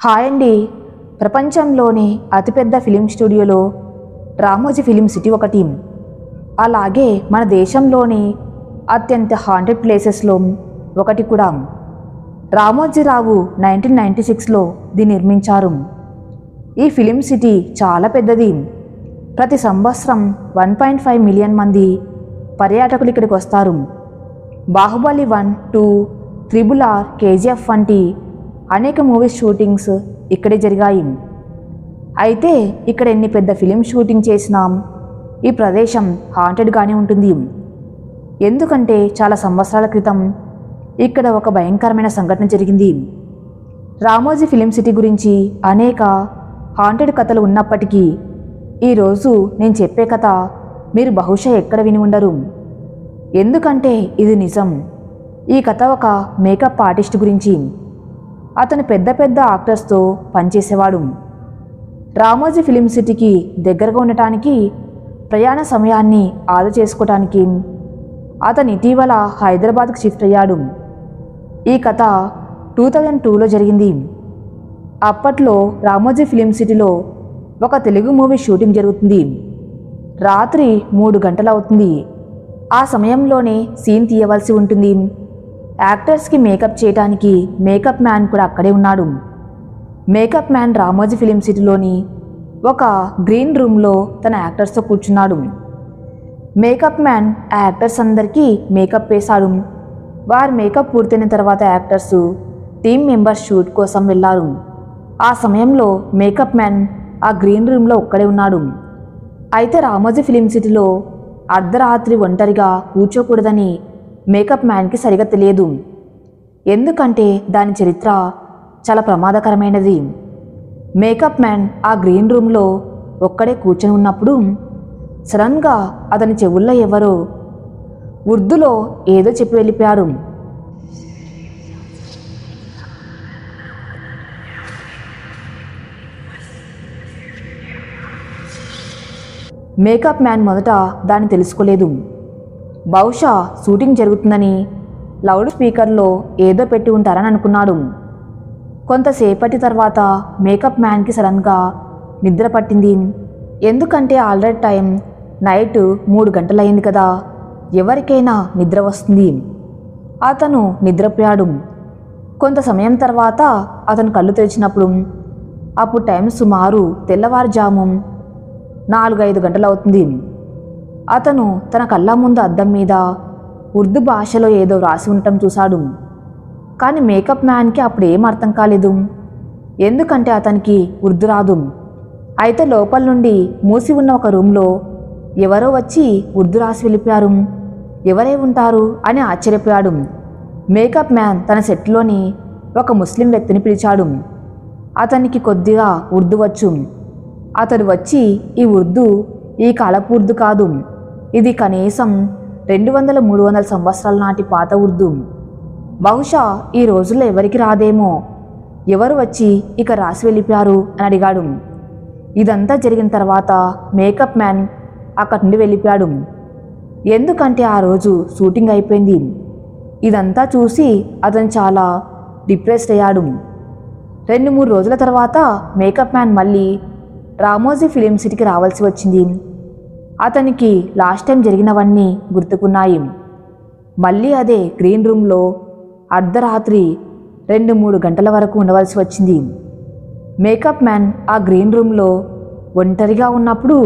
Hi అండి. ప్రపంచంలోని అతిపెద్ద ఫిలిం స్టూడియోలో రామోజీ ఫిలిం సిటీ ఒక టీం. అలాగే మన దేశంలోని అత్యంత హాంటెడ్ ప్లేసెస్లో ఒకటి కూడా. రామోజీరావు 1996లో దీన్ని నిర్మించారు. ఈ ఫిలిం సిటీ చాలా పెద్దది. ప్రతి సంవత్సరం 1.5 మిలియన్ మంది పర్యాటకులు ఇక్కడికి వస్తారు. బాహుబలి 1, 2, RRR, KGF వంటి అనేక మూవీస్ షూటింగ్స్ ఇక్కడే జరిగాయి. అయితే ఇక్కడ ఎన్ని పెద్ద ఫిలిం షూటింగ్ చేసినా ఈ ప్రదేశం హాంటెడ్గానే ఉంటుంది. ఎందుకంటే చాలా సంవత్సరాల క్రితం ఇక్కడ ఒక భయంకరమైన సంఘటన జరిగింది. రామోజీ ఫిలిం సిటీ గురించి అనేక హాంటెడ్ కథలు ఉన్నప్పటికీ ఈరోజు నేను చెప్పే కథ మీరు బహుశా ఎక్కడ విని ఉండరు. ఎందుకంటే ఇది నిజం. ఈ కథ ఒక మేకప్ ఆర్టిస్ట్ గురించి. అతను పెద్ద పెద్ద యాక్టర్స్తో పనిచేసేవాడు. రామోజీ ఫిలిం సిటీకి దగ్గరగా ఉండటానికి ప్రయాణ సమయాన్ని ఆదా చేసుకోవటానికి అతను ఇటీవల హైదరాబాద్కు షిఫ్ట్ అయ్యాడు. ఈ కథ 2002లో జరిగింది. అప్పట్లో రామోజీ ఫిలిం సిటీలో ఒక తెలుగు మూవీ షూటింగ్ జరుగుతుంది. రాత్రి 3 గంటలు అవుతుంది. ఆ సమయంలోనే సీన్ తీయవలసి ఉంటుంది. యాక్టర్స్కి మేకప్ చేయడానికి మేకప్ మ్యాన్ కూడా అక్కడే ఉన్నాడు. మేకప్ మ్యాన్ రామోజీ ఫిలిం సిటీలోని ఒక గ్రీన్ రూమ్లో తన యాక్టర్స్తో కూర్చున్నాడు. మేకప్ మ్యాన్ ఆ యాక్టర్స్ అందరికీ మేకప్ వేశాడు. వారి మేకప్ పూర్తయిన తర్వాత యాక్టర్స్ టీమ్ మెంబర్స్ షూట్ కోసం వెళ్ళారు. ఆ సమయంలో మేకప్ మ్యాన్ ఆ గ్రీన్ రూమ్లో ఒక్కడే ఉన్నాడు. అయితే రామోజీ ఫిలిం సిటీలో అర్ధరాత్రి ఒంటరిగా కూర్చోకూడదని మేకప్ మ్యాన్కి సరిగా తెలియదు. ఎందుకంటే దాని చరిత్ర చాలా ప్రమాదకరమైనది. మేకప్ మ్యాన్ ఆ గ్రీన్ రూమ్లో ఒక్కడే కూర్చొని ఉన్నప్పుడు సడన్గా అతని చెవుల్లో ఎవరో ఉర్దూలో ఏదో చెప్పి వెళ్ళిపోయారు. మేకప్ మ్యాన్ మొదట దాన్ని తెలుసుకోలేదు. బహుశా షూటింగ్ జరుగుతుందని లౌడ్ స్పీకర్లో ఏదో పెట్టి ఉంటారని అనుకున్నాడు. కొంతసేపటి తర్వాత మేకప్ మ్యాన్కి సడన్గా నిద్ర పట్టింది. ఎందుకంటే ఆల్రెడీ టైం నైట్ 3 గంటలయ్యింది కదా, ఎవరికైనా నిద్ర వస్తుంది. అతను నిద్రపోయాడు. కొంత సమయం తర్వాత అతను కళ్ళు తెరిచినప్పుడు అప్పుడు టైం సుమారు తెల్లవారుజాము 4-5 గంటలు అవుతుంది. అతను తన కళ్ళ ముందు అద్దం మీద ఉర్దూ భాషలో ఏదో వ్రాసి ఉండటం చూశాడు. కానీ మేకప్ మ్యాన్కి అప్పుడు ఏం అర్థం కాలేదు. ఎందుకంటే అతనికి ఉర్దూ రాదు. అయితే లోపల నుండి మూసి ఉన్న ఒక రూమ్లో ఎవరో వచ్చి ఉర్దూ రాసి వెళ్ళిపోయారు. ఎవరై ఉంటారు అని ఆశ్చర్యపోయాడు. మేకప్ మ్యాన్ తన సెట్లోని ఒక ముస్లిం వ్యక్తిని పిలిచాడు. అతనికి కొద్దిగా ఉర్దూ వచ్చు. అతడు వచ్చి ఈ ఉర్దూ ఈ కాలపు ఉర్దూ కాదు, ఇది కనీసం 200-300 సంవత్సరాల నాటి పాత ఉర్దూ. బహుశా ఈ రోజుల్లో ఎవరికి రాదేమో. ఎవరు వచ్చి ఇక రాసి వెళ్ళిపోయారు అని అడిగాడు. ఇదంతా జరిగిన తర్వాత మేకప్ మ్యాన్ అక్కడి నుండి వెళ్ళిపోయాడు. ఎందుకంటే ఆ రోజు షూటింగ్ అయిపోయింది. ఇదంతా చూసి అతను చాలా డిప్రెస్డ్ అయ్యాడు. 2-3 రోజుల తర్వాత మేకప్ మ్యాన్ మళ్ళీ రామోజీ ఫిలిం సిటీకి రావాల్సి వచ్చింది. అతనికి లాస్ట్ టైం జరిగినవన్నీ గుర్తుకున్నాయి. మళ్ళీ అదే గ్రీన్ రూమ్లో అర్ధరాత్రి 2-3 గంటల వరకు ఉండవలసి వచ్చింది. మేకప్ మ్యాన్ ఆ గ్రీన్ రూమ్లో ఒంటరిగా ఉన్నప్పుడు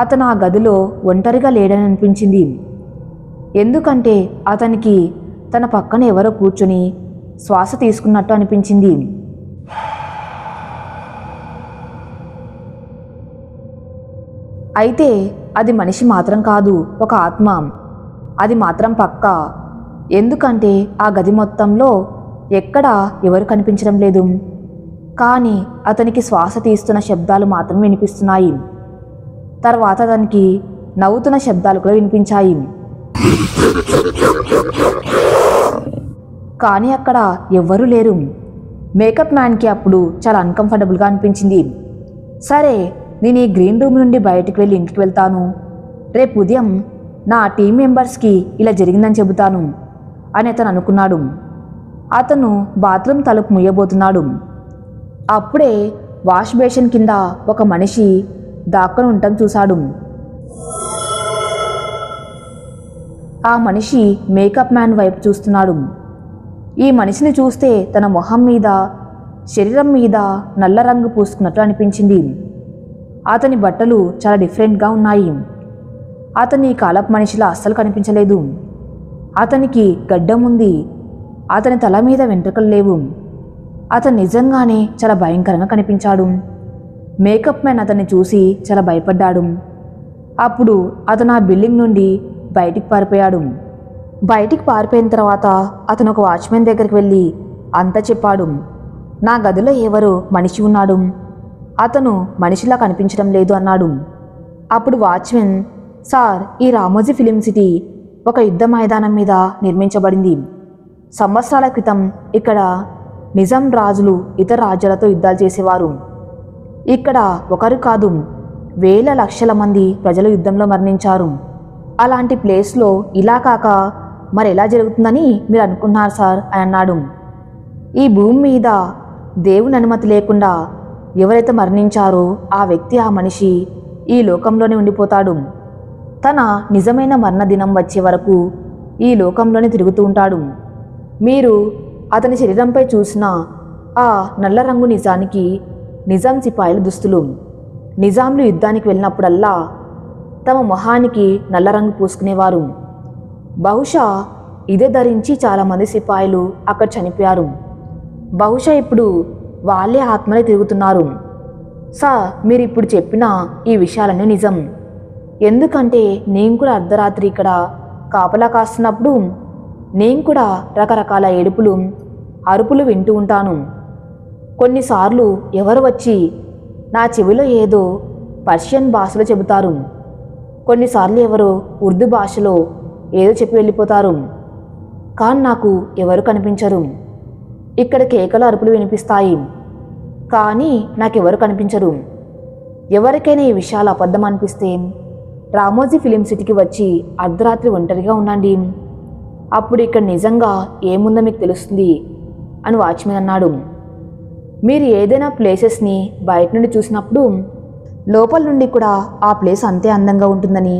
అతను ఆ గదిలో ఒంటరిగా లేడని అనిపించింది. ఎందుకంటే అతనికి తన పక్కన ఎవరో కూర్చొని శ్వాస తీసుకున్నట్టు అనిపించింది. అయితే అది మనిషి మాత్రం కాదు, ఒక ఆత్మ. అది మాత్రం పక్కా. ఎందుకంటే ఆ గది మొత్తంలో ఎక్కడా ఎవరు కనిపించడం లేదు. కానీ అతనికి శ్వాస తీస్తున్న శబ్దాలు మాత్రం వినిపిస్తున్నాయి. తర్వాత అతనికి నవ్వుతున్న శబ్దాలు కూడా వినిపించాయి. కానీ అక్కడ ఎవ్వరూ లేరు. మేకప్ మ్యాన్కి అప్పుడు చాలా అన్కంఫర్టబుల్గా అనిపించింది. సరే, నేను ఈ గ్రీన్ రూమ్ నుండి బయటికి వెళ్ళి ఇంటికి వెళ్తాను. రేపు ఉదయం నా టీం మెంబర్స్కి ఇలా జరిగిందని చెబుతాను అని అతను అనుకున్నాడు. అతను బాత్రూమ్ తలుపు ముయ్యబోతున్నాడు. అప్పుడే వాష్ బేసిన్ కింద ఒక మనిషి దాక్కుని ఉండటం చూశాడు. ఆ మనిషి మేకప్ మ్యాన్ వైపు చూస్తున్నాడు. ఈ మనిషిని చూస్తే తన మొహం మీద, శరీరం మీద నల్ల రంగు పూసుకున్నట్లు అనిపించింది. అతని బట్టలు చాలా డిఫరెంట్గా ఉన్నాయి. అతని కాలపు మనిషిలా అస్సలు కనిపించలేదు. అతనికి గడ్డం ఉంది. అతని తల మీద వెంట్రుకలు లేవు. అతను నిజంగానే చాలా భయంకరంగా కనిపించాడు. మేకప్ మ్యాన్ అతన్ని చూసి చాలా భయపడ్డాడు. అప్పుడు అతను ఆ బిల్డింగ్ నుండి బయటికి పారిపోయాడు. బయటికి పారిపోయిన తర్వాత అతను ఒక వాచ్మెన్ దగ్గరికి వెళ్ళి అంతా చెప్పాడు. నా గదిలో ఎవరో మనిషి ఉన్నాడు, అతను మనిషిలా కనిపించడం లేదు అన్నాడు. అప్పుడు వాచ్మెన్, సార్, ఈ రామోజీ ఫిలిం సిటీ ఒక యుద్ధ మైదానం మీద నిర్మించబడింది. సంవత్సరాల క్రితం ఇక్కడ నిజాం రాజులు ఇతర రాజ్యాలతో యుద్ధాలు చేసేవారు. ఇక్కడ ఒకరు కాదు, వేల లక్షల మంది ప్రజలు యుద్ధంలో మరణించారు. అలాంటి ప్లేస్లో ఇలా కాక మరి ఎలా జరుగుతుందని మీరు అనుకుంటున్నారు సార్ అని అన్నాడు. ఈ భూమి మీద దేవుని అనుమతి లేకుండా ఎవరైతే మరణించారో ఆ వ్యక్తి, ఆ మనిషి ఈ లోకంలోనే ఉండిపోతాడు. తన నిజమైన మరణ దినం వచ్చే వరకు ఈ లోకంలోనే తిరుగుతూ ఉంటాడు. మీరు అతని శరీరంపై చూసిన ఆ నల్ల రంగు నిజానికి నిజాం సిపాయిల దుస్తులు. నిజాంలు యుద్ధానికి వెళ్ళినప్పుడల్లా తమ మొహానికి నల్ల రంగు పూసుకునేవారు. బహుశా ఇదే ధరించి చాలామంది సిపాయిలు అక్కడ చనిపోయారు. బహుశా ఇప్పుడు వాళ్ళే ఆత్మలే తిరుగుతున్నారు. సార్, మీరు ఇప్పుడు చెప్పిన ఈ విషయాలన్నీ నిజం. ఎందుకంటే నేను కూడా అర్ధరాత్రి ఇక్కడ కాపలా కాస్తున్నప్పుడు నేను కూడా రకరకాల ఏడుపులు, అరుపులు వింటూ ఉంటాను. కొన్నిసార్లు ఎవరు వచ్చి నా చెవిలో ఏదో పర్షియన్ భాషలో చెబుతారు. కొన్నిసార్లు ఎవరో ఉర్దూ భాషలో ఏదో చెప్పి వెళ్ళిపోతారు. కానీ నాకు ఎవరు కనిపించరు. ఇక్కడ కేకలు, అరుపులు వినిపిస్తాయి, కానీ నాకెవరు కనిపించరు. ఎవరికైనా ఈ విషయాలు అబద్ధం అనిపిస్తే రామోజీ ఫిలిం సిటీకి వచ్చి అర్ధరాత్రి ఒంటరిగా ఉండండి. అప్పుడు ఇక్కడ నిజంగా ఏముందో మీకు తెలుస్తుంది అని వాచ్మెన్ అన్నాడు. మీరు ఏదైనా ప్లేసెస్ని బయట నుండి చూసినప్పుడు లోపల నుండి కూడా ఆ ప్లేస్ అంతే అందంగా ఉంటుందని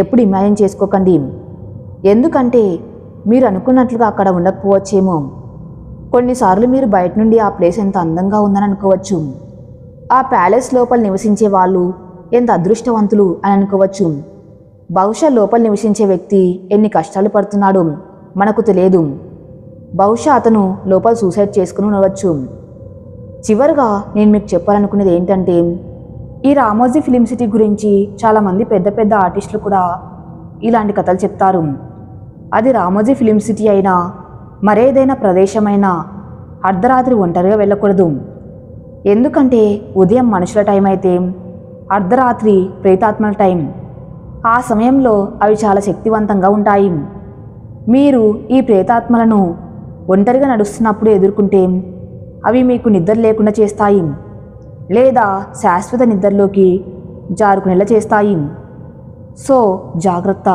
ఎప్పుడు ఇమాజిన్ చేసుకోకండి. ఎందుకంటే మీరు అనుకున్నట్లుగా అక్కడ ఉండకపోవచ్చేమో. కొన్నిసార్లు మీరు బయట నుండి ఆ ప్లేస్ ఎంత అందంగా ఉందని అనుకోవచ్చు. ఆ ప్యాలెస్ లోపల నివసించే వాళ్ళు ఎంత అదృష్టవంతులు అని అనుకోవచ్చు. బహుశా లోపల నివసించే వ్యక్తి ఎన్ని కష్టాలు పడుతున్నాడో మనకు తెలియదు. బహుశా అతను లోపల సూసైడ్ చేసుకుని ఉండవచ్చు. చివరిగా నేను మీకు చెప్పాలనుకునేది ఏంటంటే, ఈ రామోజీ ఫిలిం సిటీ గురించి చాలామంది పెద్ద పెద్ద ఆర్టిస్టులు కూడా ఇలాంటి కథలు చెప్తారు. అది రామోజీ ఫిలిం సిటీ అయినా మరేదైనా ప్రదేశమైనా అర్ధరాత్రి ఒంటరిగా వెళ్ళకూడదు. ఎందుకంటే ఉదయం మనుషుల టైం అయితే అర్ధరాత్రి ప్రేతాత్మల టైం. ఆ సమయంలో అవి చాలా శక్తివంతంగా ఉంటాయి. మీరు ఈ ప్రేతాత్మలను ఒంటరిగా నడుస్తున్నప్పుడు ఎదుర్కొంటే అవి మీకు నిద్ర లేకుండా చేస్తాయి, లేదా శాశ్వత నిద్రలోకి జారుకునేలా చేస్తాయి. సో జాగ్రత్త.